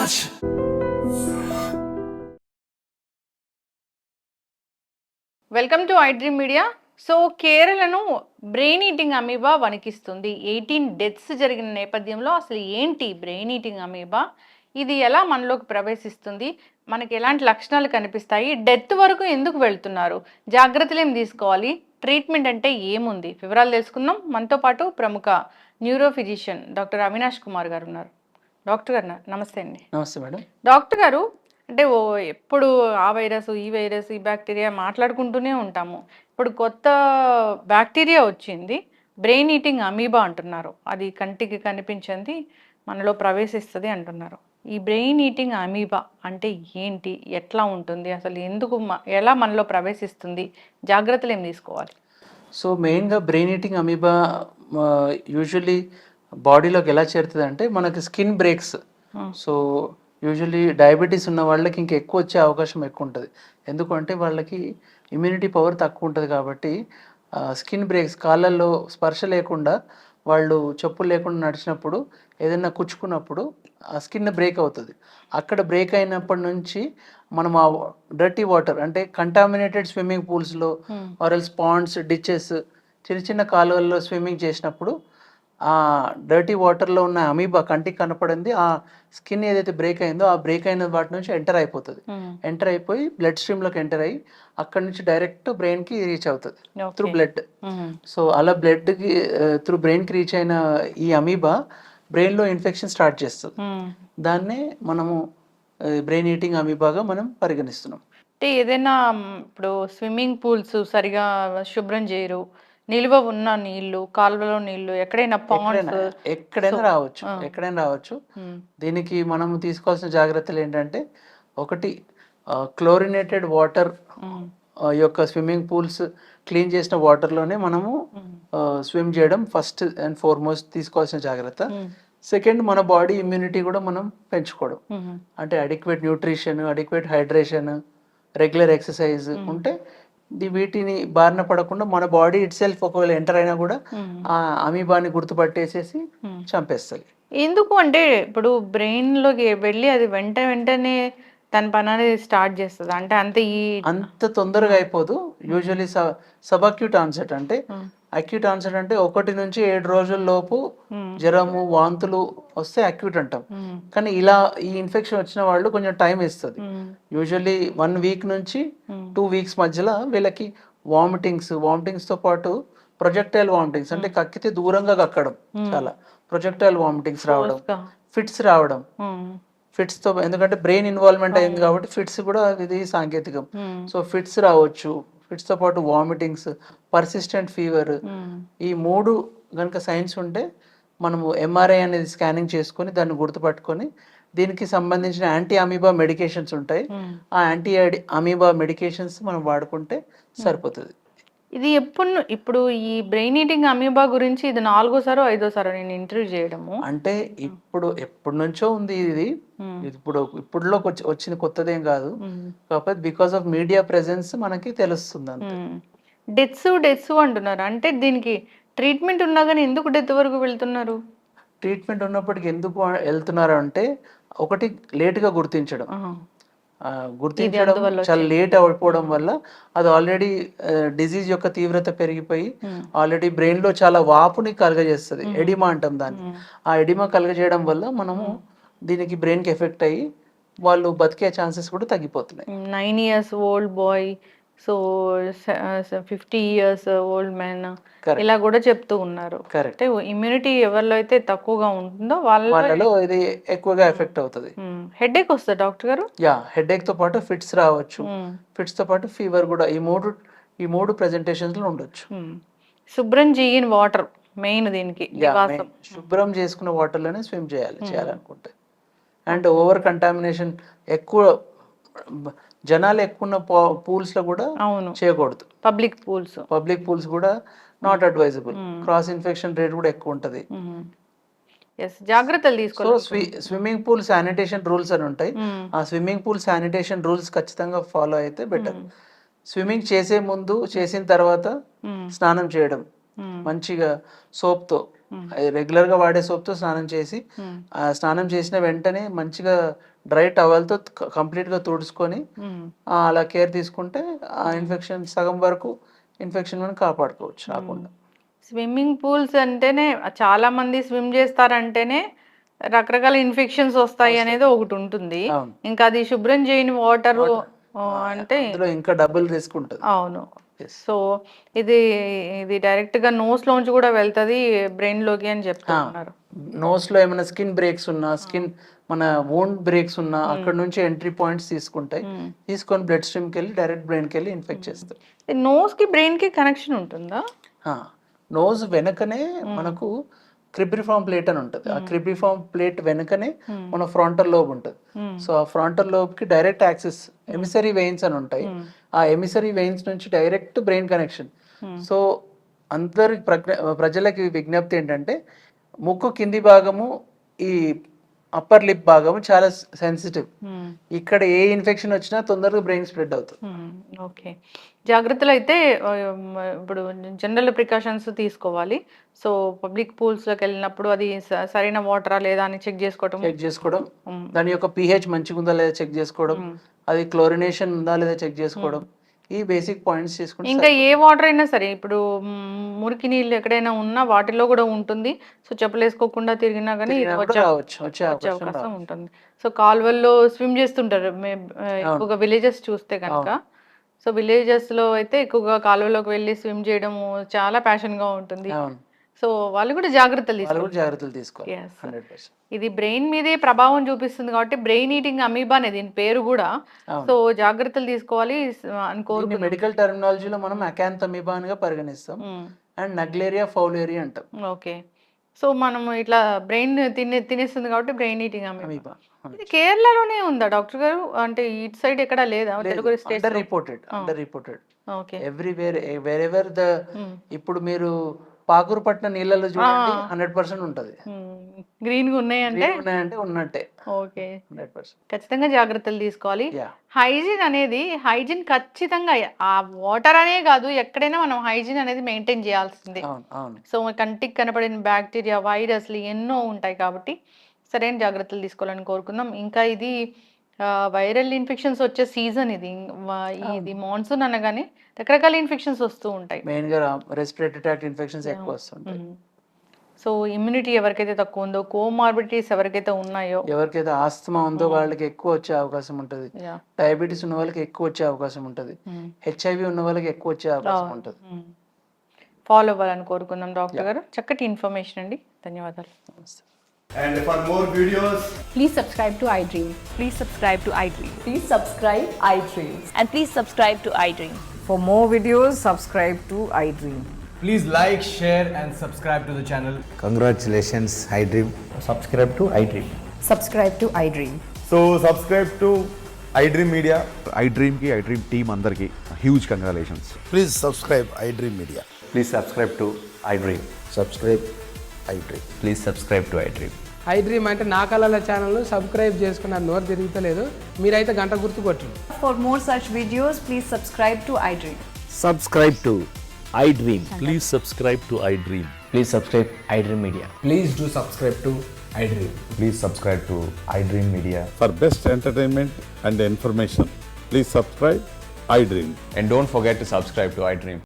Raj! Welcome to I dream media. So కేరళను brain eating amoeba వణికిస్తుంది. 18 deaths జరిగిన నేపథ్యంలో అసలు ఏంటి బ్రెయిన్ ఈటింగ్ అమీబా, ఇది ఎలా మనలోకి ప్రవేశిస్తుంది, మనకి ఎలాంటి లక్షణాలు కనిపిస్తాయి, డెత్ వరకు ఎందుకు వెళ్తున్నారు, జాగ్రత్తలు ఏం తీసుకోవాలి, ట్రీట్మెంట్ అంటే ఏముంది, వివరాలు తెలుసుకుందాం. మనతో పాటు ప్రముఖ neuro physician doctor Avinash Kumar గారు ఉన్నారు. డాక్టర్ గారు నమస్తే అండి. నమస్తే మేడం. డాక్టర్ గారు, అంటే ఎప్పుడు ఆ వైరస్ ఈ వైరస్ ఈ బ్యాక్టీరియా మాట్లాడుకుంటూనే ఉంటాము. ఇప్పుడు కొత్త బ్యాక్టీరియా వచ్చింది, బ్రెయిన్ ఈటింగ్ అమీబా అంటున్నారు. అది కంటికి కనిపించింది, మనలో ప్రవేశిస్తుంది అంటున్నారు. ఈ బ్రెయిన్ ఈటింగ్ అమీబా అంటే ఏంటి, ఎట్లా ఉంటుంది, అసలు ఎందుకు ఎలా మనలో ప్రవేశిస్తుంది, జాగ్రత్తలు ఏం తీసుకోవాలి? సో మెయిన్గా బ్రెయిన్ ఈటింగ్ అమీబా యూజువల్లీ బాడీలోకి ఎలా చేరుతుంది అంటే మనకి skin breaks. So usually diabetes ఉన్న వాళ్ళకి ఇంకా ఎక్కువ వచ్చే అవకాశం ఎక్కువ ఉంటుంది. ఎందుకంటే వాళ్ళకి ఇమ్యూనిటీ పవర్ తక్కువ ఉంటుంది కాబట్టి స్కిన్ బ్రేక్స్, కాళ్ళల్లో స్పర్శ లేకుండా వాళ్ళు చెప్పులు లేకుండా నడిచినప్పుడు ఏదైనా కుచ్చుకున్నప్పుడు ఆ స్కిన్ బ్రేక్ అవుతుంది. అక్కడ బ్రేక్ అయినప్పటి నుంచి మనం ఆ డర్టీ వాటర్ అంటే కంటామినేటెడ్ స్విమ్మింగ్ పూల్స్లో ఆర్ఎల్స్ పాండ్స్, డిచెస్, చిన్న చిన్న కాలువల్లో స్విమ్మింగ్ చేసినప్పుడు ఆ డర్టీ వాటర్లో ఉన్న అమీబా కంటికి కనపడింది, ఆ స్కిన్ ఏదైతే బ్రేక్ అయిందో ఆ బ్రేక్ అయిన వాటి నుంచి ఎంటర్ అయిపోతుంది. ఎంటర్ అయిపోయి బ్లడ్ స్ట్రీమ్లోకి ఎంటర్ అయ్యి అక్కడ నుంచి డైరెక్ట్ బ్రెయిన్కి రీచ్ అవుతుంది త్రూ బ్లడ్. సో అలా బ్లడ్కి త్రూ బ్రెయిన్కి రీచ్ అయిన ఈ అమీబా బ్రెయిన్లో ఇన్ఫెక్షన్ స్టార్ట్ చేస్తుంది. దాన్నే మనము బ్రెయిన్ ఈటింగ్ అమీబాగా మనం పరిగణిస్తున్నాం. అంటే ఏదైనా ఇప్పుడు స్విమ్మింగ్ పూల్స్ సరిగా శుభ్రం చేయరు, నిల్వ ఉన్న నీళ్లు, కాలువలో నీళ్లు, ఎక్కడైనా ఎక్కడైనా రావచ్చు. దీనికి మనం తీసుకోవాల్సిన జాగ్రత్తలు ఏంటంటే, ఒకటి క్లోరినేటెడ్ వాటర్ యొక్క స్విమ్మింగ్ పూల్స్ క్లీన్ చేసిన వాటర్లోనే మనము స్విమ్ చేయడం ఫస్ట్ అండ్ ఫార్మోస్ట్ తీసుకోవాల్సిన జాగ్రత్త. సెకండ్, మన బాడీ ఇమ్యూనిటీ కూడా మనం పెంచుకోవడం. అంటే adequate nutrition, adequate hydration, regular exercise ఉంటే వీటిని బారిన పడకుండా మన బాడీ ఇట్ సెల్ఫ్ ఒకవేళ ఎంటర్ అయినా కూడా ఆ అమీబాని గుర్తుపట్టేసేసి చంపేస్తుంది. ఎందుకు అంటే ఇప్పుడు బ్రెయిన్లోకి వెళ్ళి అది వెంటనే తన పని అనేది స్టార్ట్ చేస్తుంది అంటే అంత తొందరగా అయిపోదు. యూజువలీ సబ్అక్యూట్ ఆన్సెట్ అంటే, అక్యూట్ ఆన్సెట్ అంటే 1 నుంచి 7 రోజుల లోపు జ్వరము, వాంతులు వస్తే అక్యూట్ అంటాం. కానీ ఇలా ఈ ఇన్ఫెక్షన్ వచ్చిన వాళ్ళు కొంచెం టైం ఇస్తుంది. యూజువల్లీ 1 వీక్ నుంచి 2 వీక్స్ మధ్యలో వీళ్ళకి వామిటింగ్స్తో పాటు ప్రొజెక్టైల్ వామిటింగ్స్ అంటే కక్కితే దూరంగా కక్కడం, చాలా ప్రొజెక్టైల్ వామిటింగ్స్ రావడం, ఫిట్స్ రావడం. ఫిట్స్తో, ఎందుకంటే బ్రెయిన్ ఇన్వాల్వ్మెంట్ అయింది కాబట్టి ఫిట్స్ కూడా ఇది సాంకేతికం. సో ఫిట్స్ రావచ్చు, ఫిట్స్తో పాటు వామిటింగ్స్, పర్సిస్టెంట్ ఫీవర్. ఈ 3 కనుక సైన్స్ ఉంటే మనము ఎంఆర్ఐ అనేది స్కానింగ్ చేసుకొని దాన్ని గుర్తుపట్టుకొని దీనికి సంబంధించిన యాంటీ అమీబా మెడికేషన్స్ ఉంటాయి. ఆ యాంటీ అమీబా మెడికేషన్స్ మనం వాడుకుంటే సరిపోతుంది. ఇది ఇప్పుడు ఈ బ్రెయిన్ ఈటింగ్ అమీబా గురించి ఇది 4వ సారో 5వ సారో నేను ఇంటర్వ్యూ చేయడము. అంటే ఎప్పటి నుంచో ఉంది ఇది. ఇప్పుడులో వచ్చిన కొత్తదేం కాదు. కాకపోతే బికాస్ ఆఫ్ మీడియా ప్రెజెన్స్ మనకి తెలుస్తుంది అంతే. డెత్స్ అంటున్నారు. అంటే దీనికి ట్రీట్మెంట్ ఉన్నా కానీ ఎందుకు డెత్ వరకు వెళ్తున్నారు? ట్రీట్మెంట్ ఉన్నప్పటికీ ఎందుకు వెళ్తున్నారు అంటే, ఒకటి లేట్గా గుర్తించడం చాలా లేట్ అయిపోవడం వల్ల అది ఆల్రెడీ డిజీజ్ యొక్క తీవ్రత పెరిగిపోయి ఆల్రెడీ బ్రెయిన్ లో చాలా వాపుని కలగజేస్తుంది. ఎడిమా అంటాం దాన్ని. ఆ ఎడిమా కలగజేయడం వల్ల మనము దీనికి బ్రెయిన్ కి ఎఫెక్ట్ అయ్యి వాళ్ళు బతికే ఛాన్సెస్ కూడా తగ్గిపోతున్నాయి. 9 years old boy, so 50 years old man ఇలా కూడా చెప్తూ ఉన్నారు. కరెక్ట్. ఇమ్యూనిటీ ఎవరిలో అయితే తక్కువగా ఉంటుందో వాళ్ళలో ఇది ఎక్కువగా ఎఫెక్ట్ అవుతుంది. హెడేక్ వస్తుంది డాక్టర్ గారు? హెడేక్ తో పాటు ఫిట్స్ రావచ్చు. ఫిట్స్ తో పాటు ఫీవర్ కూడా. ఈ మూడు ప్రెజెంటేషన్స్ లో ఉండొచ్చు. శుభ్రం చేయని వాటర్ మెయిన్ దీనికి. శుభ్రం చేసుకున్న వాటర్ లోనే స్విమ్ చేయాలనుకుంటే. అండ్ ఓవర్ కంటామినేషన్, ఎక్కువ జనాలు ఎక్కువ ఉన్న పూల్స్ లో కూడా చేయకూడదు. పబ్లిక్ పూల్స్ కూడా not advisable. Cross infection rate కూడా ఎక్కువ ఉంటుంది. జాగ్రత్తలు తీసుకోవాలి. స్విమ్మింగ్ పూల్ శానిటేషన్ రూల్స్ అని ఉంటాయి. ఆ స్విమ్మింగ్ పూల్ శానిటేషన్ రూల్స్ ఖచ్చితంగా ఫాలో అయితే బెటర్. స్విమ్మింగ్ చేసే ముందు, చేసిన తర్వాత స్నానం చేయడం మంచిగా సోప్తో, రెగ్యులర్గా వాడే సోప్తో స్నానం చేసి, స్నానం చేసిన వెంటనే మంచిగా డ్రై టవల్తో కంప్లీట్గా తుడుచుకొని అలా కేర్ తీసుకుంటే ఆ ఇన్ఫెక్షన్ సగం వరకు ఇన్ఫెక్షన్ మనం కాపాడుకోవచ్చు రాకుండా. స్విమ్మింగ్ పూల్స్ అంటేనే చాలా మంది స్విమ్ చేస్తారంటేనే రకరకాల ఇన్ఫెక్షన్స్ వస్తాయి అనేది ఒకటి ఉంటుంది. అవును. ఇంకా అది శుభ్రం చేయని వాటర్ అంటే అందులో ఇంకా డబుల్ రిస్క్ ఉంటుంది. అవును. సో ఇది ఇది డైరెక్ట్ గా నోస్ లోంచి కూడా వెళ్తది బ్రెయిన్ లోకి అని చెప్తున్నారు. నోస్ లో ఏమైనా స్కిన్ బ్రేక్స్ ఉన్నా, స్కిన్ మన వోండ్ బ్రేక్స్ ఉన్నా అక్కడ నుంచి ఎంట్రీ పాయింట్స్ తీసుకుంటాయి. తీసుకొని బ్లడ్ స్ట్రీమ్కి వెళ్ళి డైరెక్ట్ బ్రెయిన్కి వెళ్ళి ఇన్ఫెక్ట్ చేస్తాయి. నోస్ కి బ్రెయిన్ కి కనెక్షన్ ఉంటుందా? నోస్ వెనకనే మనకు క్రిబ్రిఫార్మ్ ప్లేట్ అని ఉంటుంది. ఆ క్రిబ్రిఫార్మ్ ప్లేట్ వెనకనే మన ఫ్రంటల్ లోబ్ ఉంటుంది. సో ఆ ఫ్రంటల్ లోబ్ కి డైరెక్ట్ యాక్సెస్ ఎమిసరీ వెయిన్స్ అని ఉంటాయి. ఆ ఎమిసరీ వెయిన్స్ నుంచి డైరెక్ట్ బ్రెయిన్ కనెక్షన్. సో అందరి ప్రజలకి విజ్ఞప్తి ఏంటంటే ముక్కు కింది భాగము, ఈ అప్పర్ లిప్ భాగము చాలా సెన్సిటివ్. ఇక్కడ ఏ ఇన్ఫెక్షన్ వచ్చినా తొందరగా బ్రెయిన్ స్ప్రెడ్ అవుతుంది. ఓకే, జాగ్రత్తలు అయితే ఇప్పుడు జనరల్ ప్రికాషన్స్ తీసుకోవాలి. సో పబ్లిక్ పూల్స్లోకి వెళ్ళినప్పుడు అది సరైన వాటరా లేదా అని చెక్ చేసుకోవడం, దాని యొక్క pH మంచిగా ఉందా లేదా చెక్ చేసుకోవడం, అది క్లోరినేషన్ ఉందా లేదా చెక్ చేసుకోవడం, ఈ బేసిక్ పాయింట్స్ తీసుకుంటే. ఇంకా ఏ వాటర్ అయినా సరే, ఇప్పుడు మురికి నీళ్ళు ఎక్కడైనా ఉన్నా వాటిలో కూడా ఉంటుంది. సో చెప్పులు వేసుకోకుండా తిరిగినా కానీ వచ్చే అవకాశం ఉంటుంది. సో కాలువల్లో స్విమ్ చేస్తుంటారు ఎక్కువగా విలేజెస్ చూస్తే కనుక. సో విలేజెస్ లో అయితే ఎక్కువగా కాలువలోకి వెళ్ళి స్విమ్ చేయడం చాలా ప్యాషన్ గా ఉంటుంది. సో వాళ్ళు కూడా జాగ్రత్తలు తీసుకోవాలి. ఇది బ్రెయిన్ మీదే ప్రభావం చూపిస్తుంది కాబట్టి బ్రెయిన్ ఈటింగ్ అమీబా అనేది దీని పేరు కూడా. సో జాగ్రత్తలు తీసుకోవాలి అని కోరుకుంటున్నాను. మెడికల్ టర్మినాలజీలో మనం అకాంతమీబా గా పరిగణిస్తాం అండ్ నగ్లేరియా ఫౌలేరియా అంటాం. ఓకే, సో మనం ఇట్లా బ్రెయిన్ తినేస్తుంది కాబట్టి బ్రెయిన్ ఈటింగ్ అమీబా. ఇది కేరళలోనే ఉందా డాక్టర్ గారు? అంటే ఇటు సైడ్ ఎక్కడ లేదా? Telugu states under reported everywhere wherever the. ఇప్పుడు మీరు పాకూరుపట్నం నీళ్ళలో చూడండి 100% ఉంటుంది. గ్రీన్ గా ఉన్నాయంటే ఉన్నట్టే. ఓకే, ఖచ్చితంగా జాగ్రత్తలు తీసుకోవాలి. హైజీన్ ఖచ్చితంగా ఆ వాటర్ అనే కాదు, ఎక్కడైనా మనం హైజీన్ అనేది మెయింటైన్ చేయాల్సిందే. సో కంటికి కనపడిన బ్యాక్టీరియా, వైరస్లు ఎన్నో ఉంటాయి కాబట్టి సరైన జాగ్రత్తలు తీసుకోవాలని కోరుకుందాం. ఇంకా ఇది వైరల్ ఇన్ఫెక్షన్స్ వచ్చే సీజన్ ఇది మాన్సూన్ అనగానే రకరకాల ఇన్ఫెక్షన్స్ వస్తూ ఉంటాయి. మెయిన్ గా రెస్పిరేటరీ ట్రాక్ట్ ఇన్ఫెక్షన్స్ ఎక్కువ వస్తుంటాయి. సో ఇమ్యూనిటీ ఎవరికైతే తక్కువ ఉందో, కోమార్బిడిటీస్ ఎవరికైతే ఉన్నాయో, ఎవరికైతే ఆస్తమా ఉందో వాళ్ళకి ఎక్కువ వచ్చే అవకాశం ఉంటుంది. డయాబెటీస్ ఉన్న వాళ్ళకి ఎక్కువ వచ్చే అవకాశం ఉంటుంది. HIV ఉన్న వాళ్ళకి ఎక్కువ వచ్చే అవకాశం ఉంటుంది. ఫాలో అవ్వాలని కోరుకుందాం డాక్టర్ గారు. చక్కటి ఇన్ఫర్మేషన్ అండి, ధన్యవాదాలు. And for more videos, please subscribe to iDream. Please subscribe to iDream. Please subscribe iDream. And please subscribe to iDream. For more videos, subscribe to iDream. please like, share and subscribe to the channel. Congratulations, iDream. Subscribe to iDream. Subscribe to iDream. So subscribe to iDream Media. iDream ki iDream team andarki huge congratulations. Please subscribe iDream Media. Please subscribe to iDream. Subscribe iDream. Please subscribe to iDream. iDream అంటే నా కళల channel subscribe చేసుకున్న నోరు తిరుగుతలేదు, మీరైతే గంట గుర్తు కొట్టండి. For more such videos, please subscribe to iDream. Subscribe to iDream. Please subscribe to iDream. Please subscribe iDream Media. Please do subscribe to iDream. Please subscribe to iDream Media. For best entertainment and information, please subscribe iDream. And don't forget to subscribe to iDream.